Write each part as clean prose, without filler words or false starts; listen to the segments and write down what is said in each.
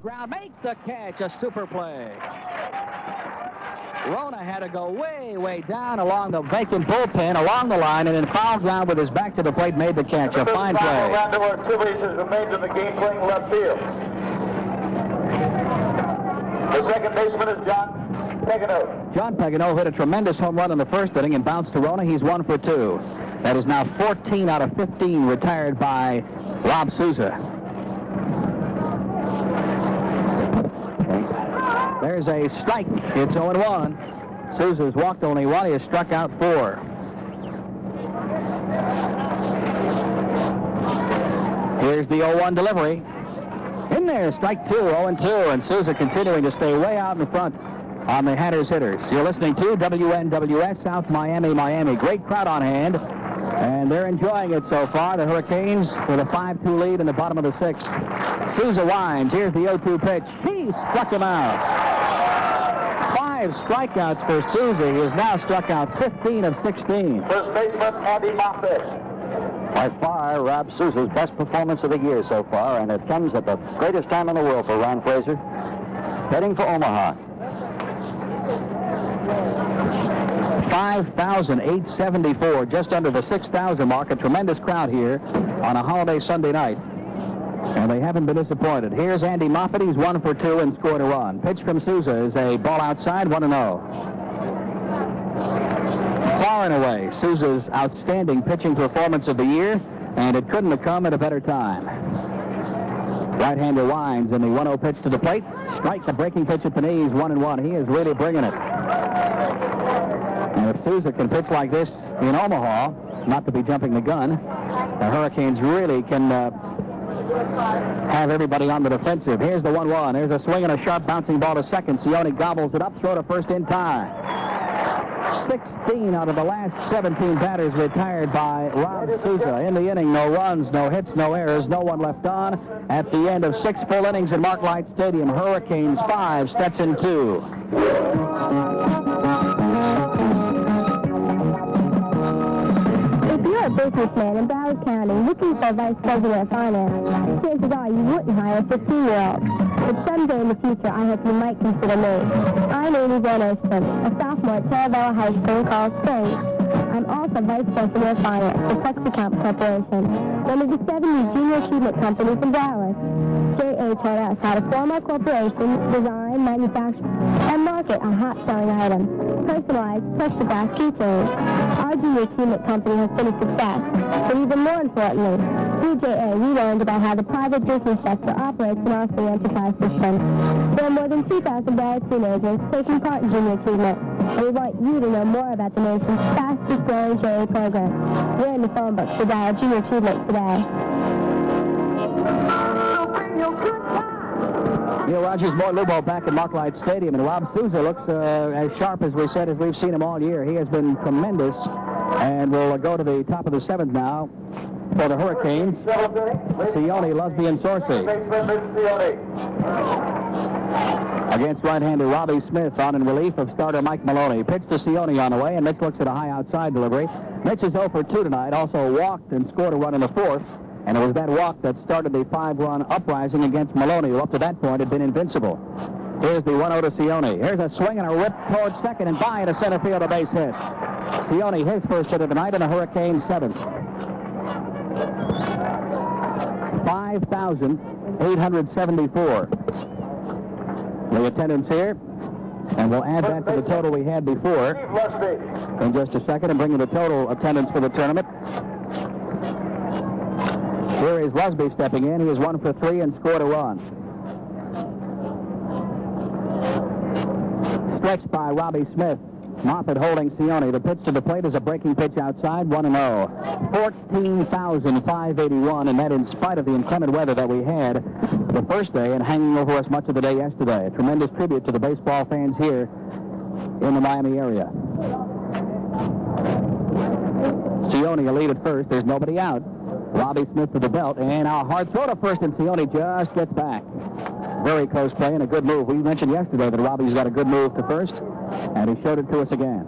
Ground makes the catch, a super play. Rona had to go way down along the vacant bullpen, along the line, and in foul ground with his back to the plate made the catch. A fine play. Outdoor activities has remained in the game playing left field. The second baseman is John Pagano. John Pagano hit a tremendous home run in the first inning and bounced to Rona. He's 1 for 2. That is now 14 out of 15 retired by Rob Souza. There's a strike. It's 0-1. Souza's walked only 1. He has struck out 4. Here's the 0-1 delivery. In there, strike 2, 0-2, and Souza continuing to stay way out in front on the Hatters hitters. You're listening to WNWS South Miami, Miami. Great crowd on hand, and they're enjoying it so far. The Hurricanes with a 5-2 lead in the bottom of the 6th. Souza winds. Here's the 0-2 pitch. He struck him out. 5 strikeouts for Souza. He has now struck out 15 of 16. First baseman, Andy Moffett. By far, Rob Souza's best performance of the year so far, and it comes at the greatest time in the world for Ron Fraser. Heading for Omaha. 5,874, just under the 6,000 mark. A tremendous crowd here on a holiday Sunday night. And they haven't been disappointed. Here's Andy Moffett. He's 1 for 2 and scored a run. Pitch from Souza is a ball outside, 1-0. Far and away, Souza's outstanding pitching performance of the year, and it couldn't have come at a better time. Right-hander winds in the 1-0 pitch to the plate. Strike the breaking pitch at the knees, 1-1. He is really bringing it. And if Souza can pitch like this in Omaha, not to be jumping the gun, the Hurricanes really can have everybody on the defensive. Here's the 1-1. There's a swing and a sharp bouncing ball to second. Sione gobbles it up, throw to first in time. 16 out of the last 17 batters retired by Rob Souza. In the inning, no runs, no hits, no errors, no one left on. At the end of 6 full innings at Marklight Stadium, Hurricanes 5, Stetson 2. If you're a businessman in Broward County looking for a vice president of finance, chances are you wouldn't hire a 15-year-old. But someday in the future, I hope you might consider me. I'm Amy Van Osten, a sophomore at Taravella High School in Coral Springs. I'm also vice president of finance for Plexicomp Corporation, one of the 70 junior achievement companies in Dallas. J.A. taught us how to form our corporation, design, manufacture, and market a hot-selling item, personalized plexiglass keychains. Our junior achievement company has been a success, but even more importantly, through J.A. we learned about how the private business sector operates in our free enterprise system. There are more than 2,000 Dallas teenagers taking part in junior achievement, and we want you to know more about the nation's fastest-growing J.A. program. We're in the phone book, so dial junior achievement today. Neil Rogers, Moore Lubo back at Marklight Stadium, and Rob Souza looks as sharp as we said as we've seen him all year. He has been tremendous, and we'll go to the top of the 7th now for the Hurricanes. Sione, Lusby, and Sorcy. Against right-hander Robbie Smith on in relief of starter Mike Maloney. Pitch to Sione on the way, and Mitch looks at a high outside delivery. Mitch is 0 for 2 tonight, also walked and scored a run in the 4th. And it was that walk that started the 5-run uprising against Maloney, who up to that point had been invincible. Here's the 1-0 to Sione. Here's a swing and a rip towards second and by into center field, a base hit. Sione, his first hit of the night, and the Hurricanes 7th. 5,874. The attendance here, and we'll add that to the total we had before in just a second and bring you the total attendance for the tournament. Here is Lusby stepping in. He is 1 for 3 and scored a run. Stretched by Robbie Smith. Moffett holding Sione. The pitch to the plate is a breaking pitch outside, 1-0. 14,581, and that in spite of the inclement weather that we had the first day and hanging over us much of the day yesterday. A tremendous tribute to the baseball fans here in the Miami area. Sione a lead at first. There's nobody out. Robbie Smith to the belt, and a hard throw to first, and Sione just gets back. Very close play and a good move. We mentioned yesterday that Robbie's got a good move to first, and he showed it to us again.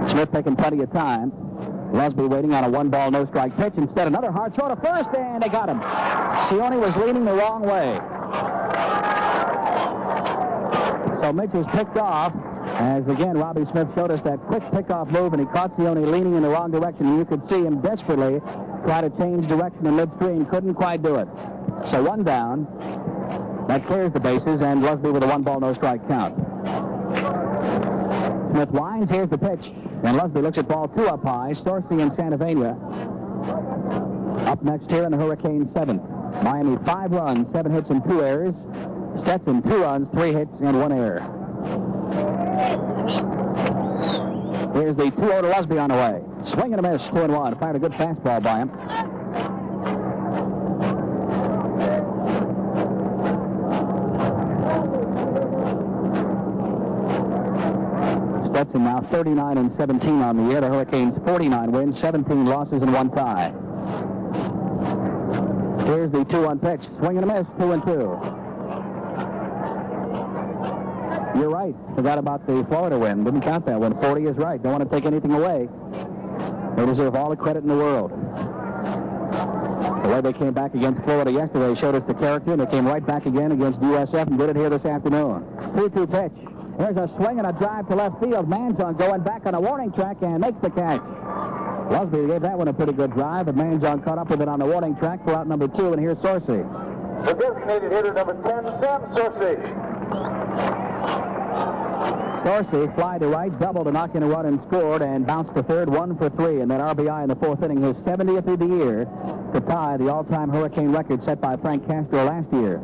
Smith taking plenty of time. Lusby waiting on a one-ball, no-strike pitch. Instead, another hard throw to first, and they got him. Cioni was leaning the wrong way. So Mitch was picked off, as again Robbie Smith showed us that quick pickoff move, and he caught Cioni leaning in the wrong direction. And you could see him desperately try to change direction in midstream. Couldn't quite do it. So one down. That clears the bases, and Lusby with a one-ball, no-strike count. Smith winds. Here's the pitch. And Lusby looks at ball 2 up high. Storsey and Santavania up next here in the Hurricane 7th. Miami 5 runs, 7 hits and 2 errors. Stetson 2 runs, 3 hits and 1 error. Here's the 2-0 to Lusby on the way. Swing and a miss, 2-1. Fired a good fastball by him. Stetson now 39-17 on the year. The Hurricanes 49 wins, 17 losses, and 1 tie. Here's the 2-1 pitch. Swing and a miss, 2-2. You're right. Forgot about the Florida win. Didn't count that one. 40 is right. Don't want to take anything away. They deserve all the credit in the world. The way they came back against Florida yesterday showed us the character, and they came right back again against USF and did it here this afternoon. 2-2 pitch. There's a swing and a drive to left field. Manzon going back on a warning track and makes the catch. Lusby gave that one a pretty good drive, but Manzon caught up with it on the warning track for out number 2, and here's Storsey. The designated hitter, number 10, Sam Storsey. Storsey fly to right, double to knock in a run and scored, and bounced to third, 1 for 3, and that RBI in the 4th inning, his 70th of the year, to tie the all-time Hurricane record set by Frank Castro last year.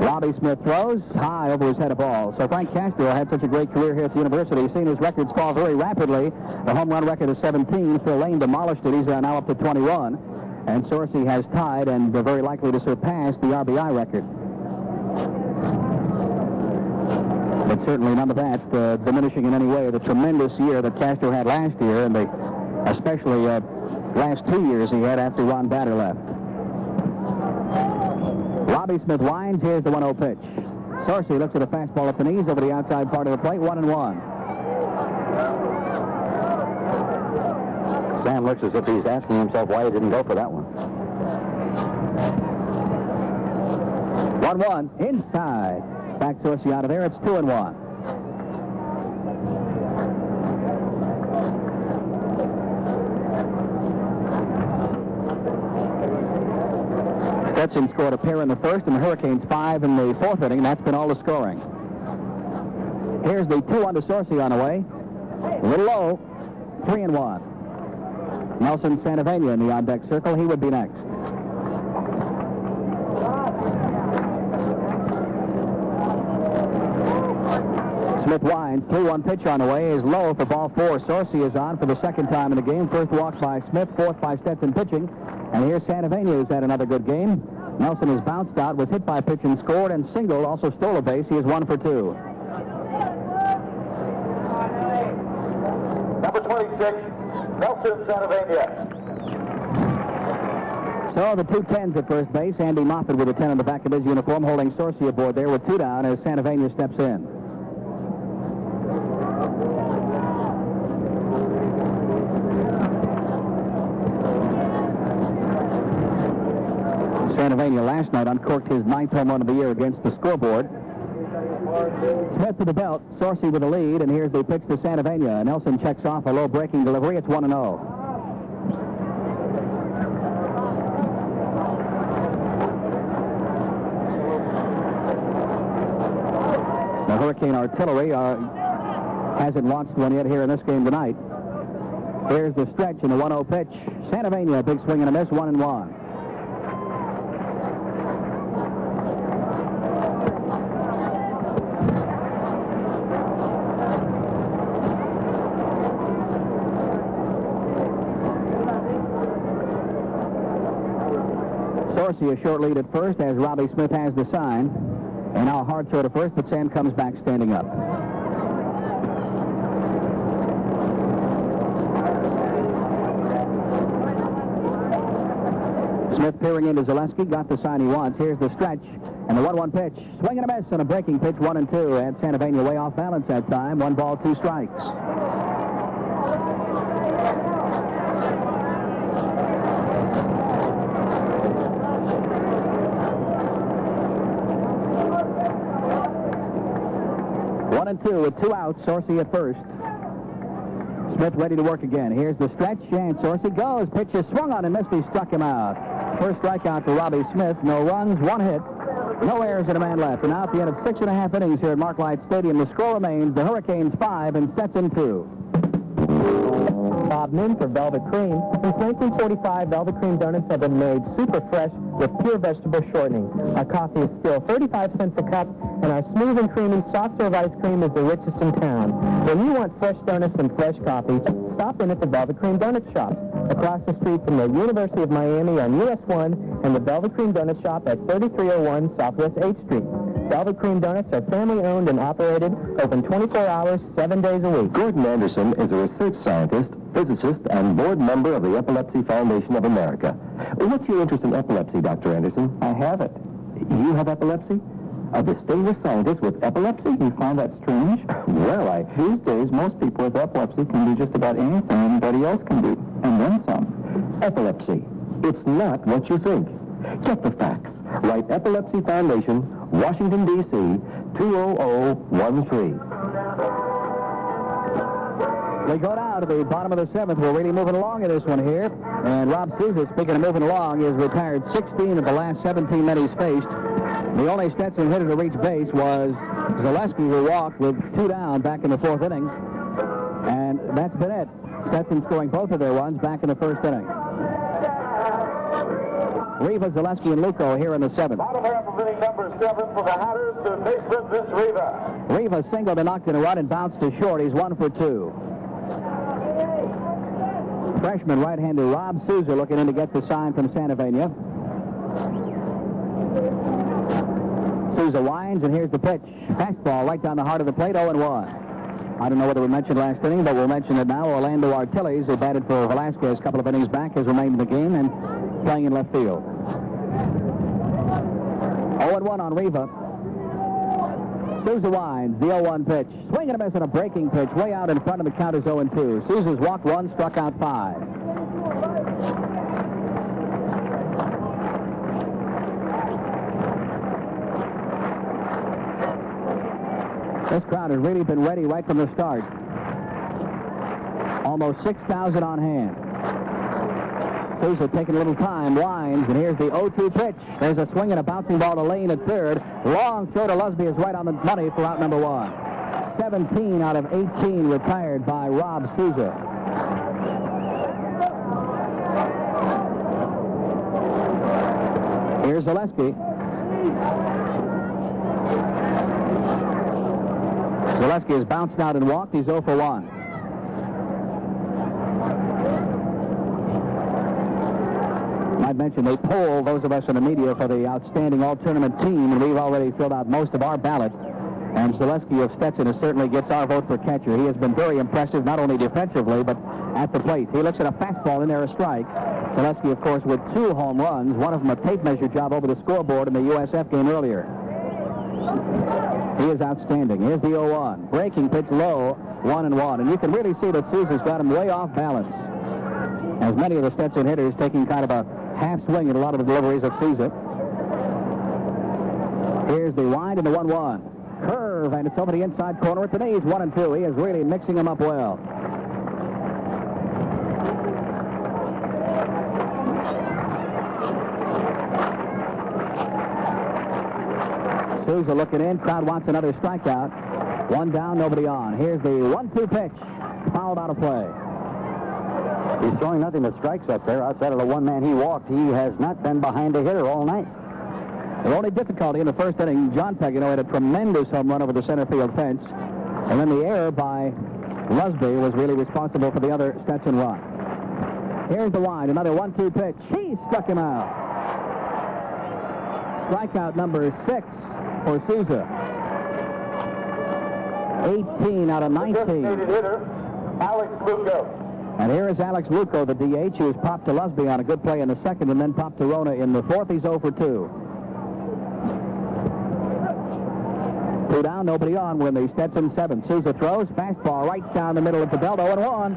Robbie Smith throws high over his head of ball. So Frank Castro had such a great career here at the university. He's seen his records fall very rapidly. The home run record is 17. Phil Lane demolished it. He's now up to 21. And Storsey has tied and very likely to surpass the RBI record. But certainly none of that diminishing in any way the tremendous year that Castro had last year, and especially last 2 years he had after Ron Batter left. Robbie Smith winds. Here's the 1-0 pitch. Storsey looks at a fastball at the knees over the outside part of the plate. 1-1. Sam looks as if he's asking himself why he didn't go for that one. 1-1 inside. Back Storsey out of there. It's 2-1. Stetson scored a pair in the 1st, and the Hurricanes 5 in the 4th inning. That's been all the scoring. Here's the 2-1 to Storsey on the way. A little low. 3-1. Nelson Santavania in the on-deck circle. He would be next. Smith winds. 3-1 pitch on the way is low for ball 4. Storsey is on for the 2nd time in the game. First walk by Smith, 4th by Stetson pitching. And here's Santavania, who's had another good game. Nelson has bounced out, was hit by a pitch and scored, and singled, also stole a base. He is 1 for 2. Number 26, Nelson Santavania. So the 2 10s at first base. Andy Moffett with a 10 on the back of his uniform, holding Storsey aboard there with 2 down as Santavania steps in. Santavania last night uncorked his 9th home run of the year against the scoreboard. Smith to the belt. Storsey with the lead, and here's the pitch to Santavania. Nelson checks off a low breaking delivery. It's 1-0. The Hurricane artillery hasn't launched one yet here in this game tonight. Here's the stretch and the 1-0 pitch. Santavania, big swing and a miss, 1-1. Storsey a short lead at first as Robbie Smith has the sign. And now a hard throw to first, but Sam comes back standing up. Smith peering into Zaleski, got the sign he wants. Here's the stretch and the 1-1 pitch. Swing and a miss and a breaking pitch, 1-2. And Santavania way off balance that time. 1 ball, 2 strikes. 1-2 with 2 outs. Sorcy at first. Smith ready to work again. Here's the stretch, and Sorcy goes. Pitch is swung on and missed. He struck him out. First strikeout to Robbie Smith. No runs, 1 hit. No errors and a man left. And now at the end of 6.5 innings here at Marklight Stadium, the score remains the Hurricanes 5 and Stetson 2. Bob Nin for Velvet Cream. Since 1945, Velvet Cream donuts have been made super fresh with pure vegetable shortening. Our coffee is still 35 cents a cup, and our smooth and creamy soft serve ice cream is the richest in town. When you want fresh donuts and fresh coffee, stop in at the Velvet Cream Donut Shop, across the street from the University of Miami on US 1 and the Velvet Cream Donut Shop at 3301 Southwest 8th Street. Velvet Cream Donuts are family-owned and operated, open 24 hours, 7 days a week. Gordon Anderson is a research scientist, physicist, and board member of the Epilepsy Foundation of America. What's your interest in epilepsy, Dr. Anderson? I have it. You have epilepsy? A distinguished scientist with epilepsy? You find that strange? Well, These days, most people with epilepsy can do just about anything anybody else can do, and then some. Epilepsy. It's not what you think. Get the facts. Write Epilepsy Foundation, Washington, D.C., 20013. We go down to the bottom of the 7th. We're really moving along in this one here. And Rob Souza, speaking of moving along, is retired 16 of the last 17 men he's faced. The only Stetson hitter to reach base was Zaleski, who walked with 2 down back in the 4th inning. And that's been it. Stetson scoring both of their runs back in the 1st inning. Riva, Zaleski, and Luco here in the 7th. Bottom half of inning number 7 for the Hatters to baseman Vince Riva. Riva singled and knocked in a run and bounced to short. He's 1 for 2. Freshman right-hander Rob Souza looking in to get the sign from Santa Vania. Souza winds, and here's the pitch. Fastball right down the heart of the plate, 0-1. I don't know whether we mentioned last inning, but we'll mention it now. Orlando Artiles, who batted for Velasquez a couple of innings back, has remained in the game and playing in left field. 0-1 on Riva. Souza winds, the 0-1 pitch. Swing and a miss on a breaking pitch. Way out in front of the count is 0-2. Souza's walked 1, struck out 5. This crowd has really been ready right from the start. Almost 6,000 on hand. Souza taking a little time, winds, and here's the 0-2 pitch. There's a swing and a bouncing ball to Lane at third. Long throw to Lusby is right on the money for out number 1. 17 out of 18 retired by Rob Souza. Here's Zaleski. Zaleski has bounced out and walked. He's 0 for 1. I mentioned they poll those of us in the media for the outstanding all-tournament team, and we've already filled out most of our ballot. And Zaleski of Stetson certainly gets our vote for catcher. He has been very impressive, not only defensively, but at the plate. He looks at a fastball in there, a strike. Zaleski, of course, with 2 home runs, one of them a tape measure job over the scoreboard in the USF game earlier. He is outstanding. Here's the 0-1. Breaking pitch low, 1-1. And you can really see that Souza's got him way off balance. As many of the Stetson hitters taking kind of a half swing at a lot of the deliveries of Souza. Here's the wind and the 1-1. Curve, and it's over the inside corner. Today he's 1-2. He is really mixing them up well. Souza looking in. Crowd wants another strikeout. 1 down, nobody on. Here's the 1-2 pitch. Fouled out of play. He's throwing nothing but strikes up there. Outside of the 1 man he walked, he has not been behind a hitter all night. The only difficulty in the 1st inning, John Pagano had a tremendous home run over the center field fence. And then the error by Lusby was really responsible for the other Stetson run. Here's the wind, another 1-2 pitch. He struck him out. Strikeout number 6 for Souza. 18 out of 19. Designated hitter, Alex Luco. And here is Alex Luco, the DH, who was popped to Lusby on a good play in the 2nd and then popped to Rona in the 4th. He's 0 for 2. 2 down, nobody on. We're in the Stetson 7th. Souza throws, fastball right down the middle of the belt, 0-1.